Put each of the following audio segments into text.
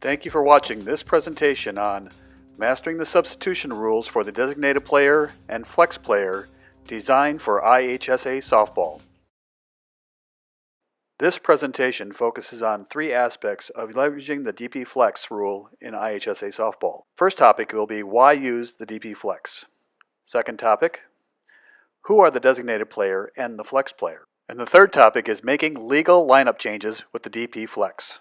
Thank you for watching this presentation on Mastering the Substitution Rules for the Designated Player and Flex Player designed for IHSA softball. This presentation focuses on three aspects of leveraging the DP Flex rule in IHSA softball. First topic will be why use the DP Flex. Second topic, who are the designated player and the flex player. And the third topic is making legal lineup changes with the DP Flex.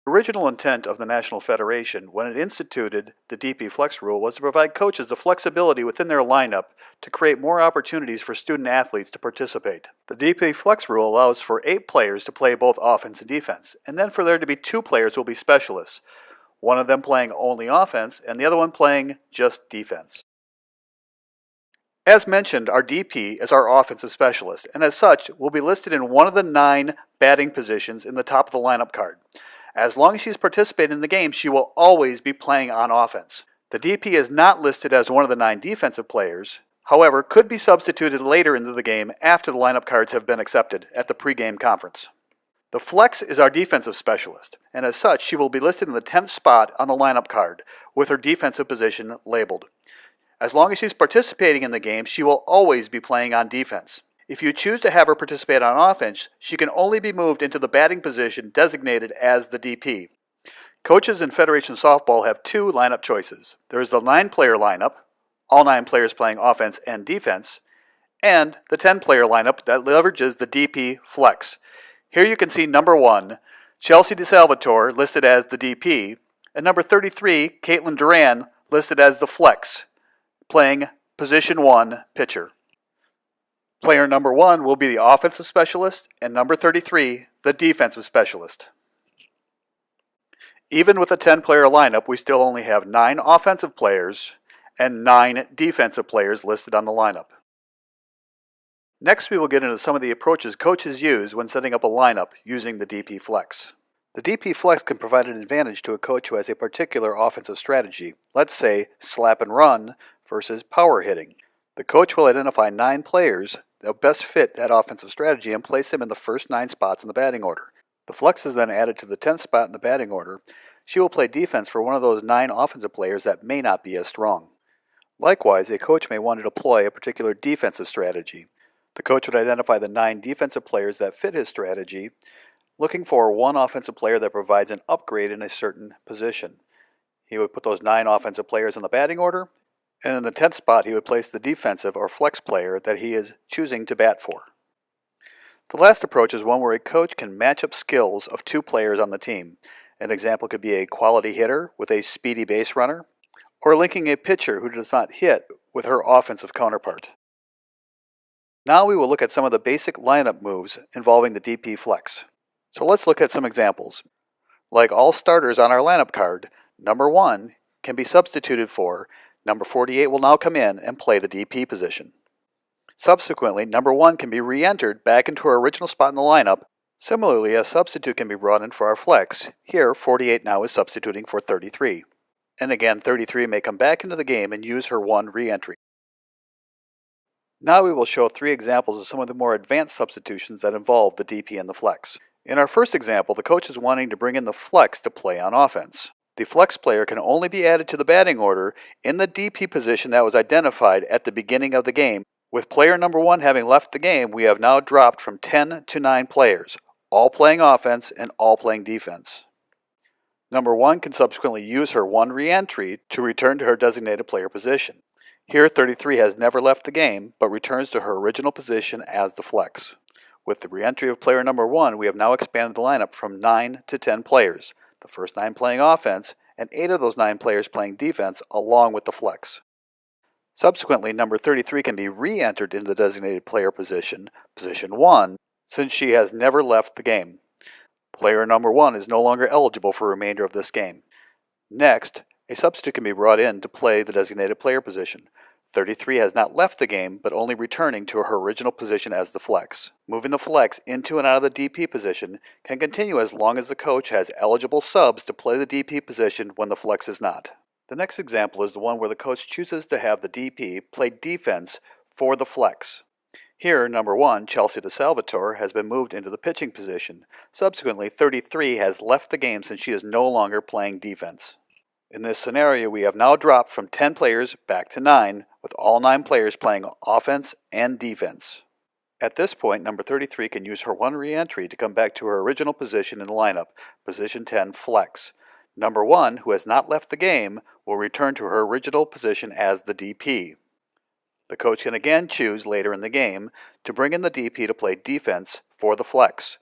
The original intent of the National Federation when it instituted the DP Flex rule was to provide coaches the flexibility within their lineup to create more opportunities for student athletes to participate. The DP Flex rule allows for 8 players to play both offense and defense, and then for there to be 2 players who will be specialists, one of them playing only offense and the other one playing just defense. As mentioned, our DP is our offensive specialist, and as such will be listed in one of the 9 batting positions in the top of the lineup card. As long as she's participating in the game, she will always be playing on offense. The DP is not listed as one of the 9 defensive players, however, could be substituted later into the game after the lineup cards have been accepted at the pregame conference. The flex is our defensive specialist, and as such, she will be listed in the 10th spot on the lineup card with her defensive position labeled. As long as she's participating in the game, she will always be playing on defense. If you choose to have her participate on offense, she can only be moved into the batting position designated as the DP. Coaches in Federation Softball have 2 lineup choices. There is the 9-player lineup, all 9 players playing offense and defense, and the 10-player lineup that leverages the DP Flex. Here you can see number 1, Chelsea DeSalvatore, listed as the DP, and number 33, Caitlin Duran, listed as the Flex, playing position 1 pitcher. Player number 1 will be the offensive specialist, and number 33, the defensive specialist. Even with a 10-player lineup, we still only have 9 offensive players and 9 defensive players listed on the lineup. Next, we will get into some of the approaches coaches use when setting up a lineup using the DP Flex. The DP Flex can provide an advantage to a coach who has a particular offensive strategy, let's say slap and run versus power hitting. The coach will identify 9 players that best fit that offensive strategy and place them in the first 9 spots in the batting order. The flex is then added to the 10th spot in the batting order. She will play defense for one of those 9 offensive players that may not be as strong. Likewise, a coach may want to deploy a particular defensive strategy. The coach would identify the 9 defensive players that fit his strategy, looking for one offensive player that provides an upgrade in a certain position. He would put those 9 offensive players in the batting order, and in the 10th spot, he would place the defensive or flex player that he is choosing to bat for. The last approach is one where a coach can match up skills of 2 players on the team. An example could be a quality hitter with a speedy base runner, or linking a pitcher who does not hit with her offensive counterpart. Now we will look at some of the basic lineup moves involving the DP Flex. So let's look at some examples. Like all starters on our lineup card, number 1 can be substituted for number 48 will now come in and play the DP position. Subsequently, number 1 can be re-entered back into her original spot in the lineup. Similarly, a substitute can be brought in for our flex. Here, 48 now is substituting for 33. And again, 33 may come back into the game and use her 1 re-entry. Now we will show 3 examples of some of the more advanced substitutions that involve the DP and the flex. In our first example, the coach is wanting to bring in the flex to play on offense. The flex player can only be added to the batting order in the DP position that was identified at the beginning of the game. With player number 1 having left the game, we have now dropped from 10 to 9 players, all playing offense and all playing defense. Number 1 can subsequently use her 1 re-entry to return to her designated player position. Here, 33 has never left the game, but returns to her original position as the flex. With the re-entry of player number 1, we have now expanded the lineup from 9 to 10 players. The first 9 playing offense, and 8 of those 9 players playing defense along with the flex. Subsequently, number 33 can be re-entered in the designated player position, position 1, since she has never left the game. Player number 1 is no longer eligible for the remainder of this game. Next, a substitute can be brought in to play the designated player position. 33 has not left the game, but only returning to her original position as the flex. Moving the flex into and out of the DP position can continue as long as the coach has eligible subs to play the DP position when the flex is not. The next example is the one where the coach chooses to have the DP play defense for the flex. Here, number 1, Chelsea DeSalvatore, has been moved into the pitching position. Subsequently, 33 has left the game since she is no longer playing defense. In this scenario, we have now dropped from 10 players back to 9, with all 9 players playing offense and defense. At this point, number 33 can use her one re-entry to come back to her original position in the lineup, position 10 flex. Number 1, who has not left the game, will return to her original position as the DP. The coach can again choose later in the game to bring in the DP to play defense for the flex.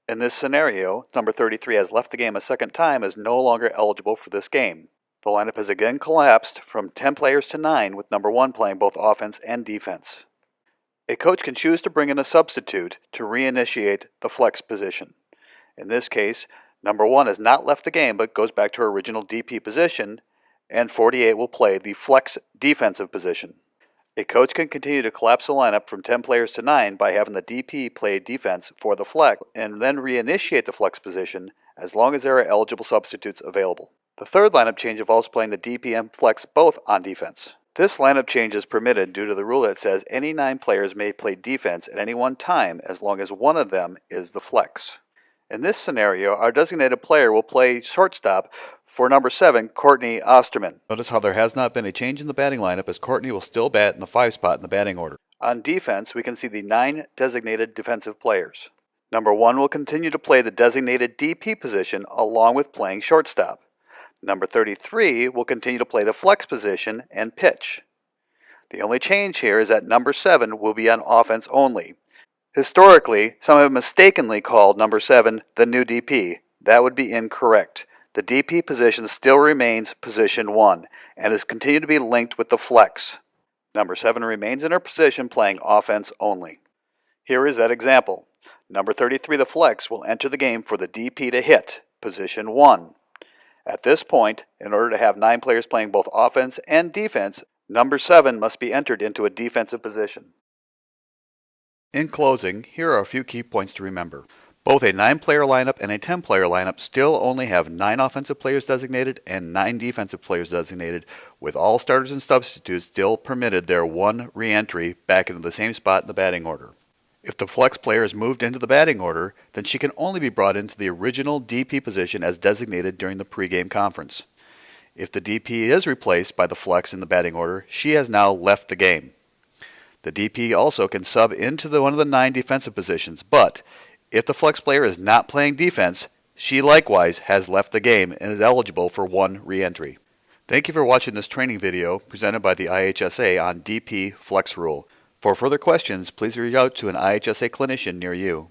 In this scenario, number 33 has left the game a second time and is no longer eligible for this game. The lineup has again collapsed from 10 players to 9, with number 1 playing both offense and defense. A coach can choose to bring in a substitute to reinitiate the flex position. In this case, number 1 has not left the game but goes back to her original DP position, and 48 will play the flex defensive position. A coach can continue to collapse the lineup from 10 players to 9 by having the DP play defense for the flex and then reinitiate the flex position as long as there are eligible substitutes available. The third lineup change involves playing the DP and flex both on defense. This lineup change is permitted due to the rule that says any 9 players may play defense at any one time as long as one of them is the flex. In this scenario, our designated player will play shortstop for number 7, Courtney Osterman. Notice how there has not been a change in the batting lineup, as Courtney will still bat in the 5 spot in the batting order. On defense, we can see the 9 designated defensive players. Number 1 will continue to play the designated DP position along with playing shortstop. Number 33 will continue to play the flex position and pitch. The only change here is that number 7 will be on offense only. Historically, some have mistakenly called number 7 the new DP. That would be incorrect. The DP position still remains position 1 and is continued to be linked with the flex. Number 7 remains in her position playing offense only. Here is that example. Number 33, the flex, will enter the game for the DP to hit, position 1. At this point, in order to have 9 players playing both offense and defense, number 7 must be entered into a defensive position. In closing, here are a few key points to remember. Both a 9-player lineup and a 10-player lineup still only have 9 offensive players designated and 9 defensive players designated, with all starters and substitutes still permitted their one re-entry back into the same spot in the batting order. If the flex player is moved into the batting order, then she can only be brought into the original DP position as designated during the pregame conference. If the DP is replaced by the flex in the batting order, she has now left the game. The DP also can sub into one of the 9 defensive positions, but if the flex player is not playing defense, she likewise has left the game and is eligible for one re-entry. Thank you for watching this training video presented by the IHSA on DP Flex Rule. For further questions, please reach out to an IHSA clinician near you.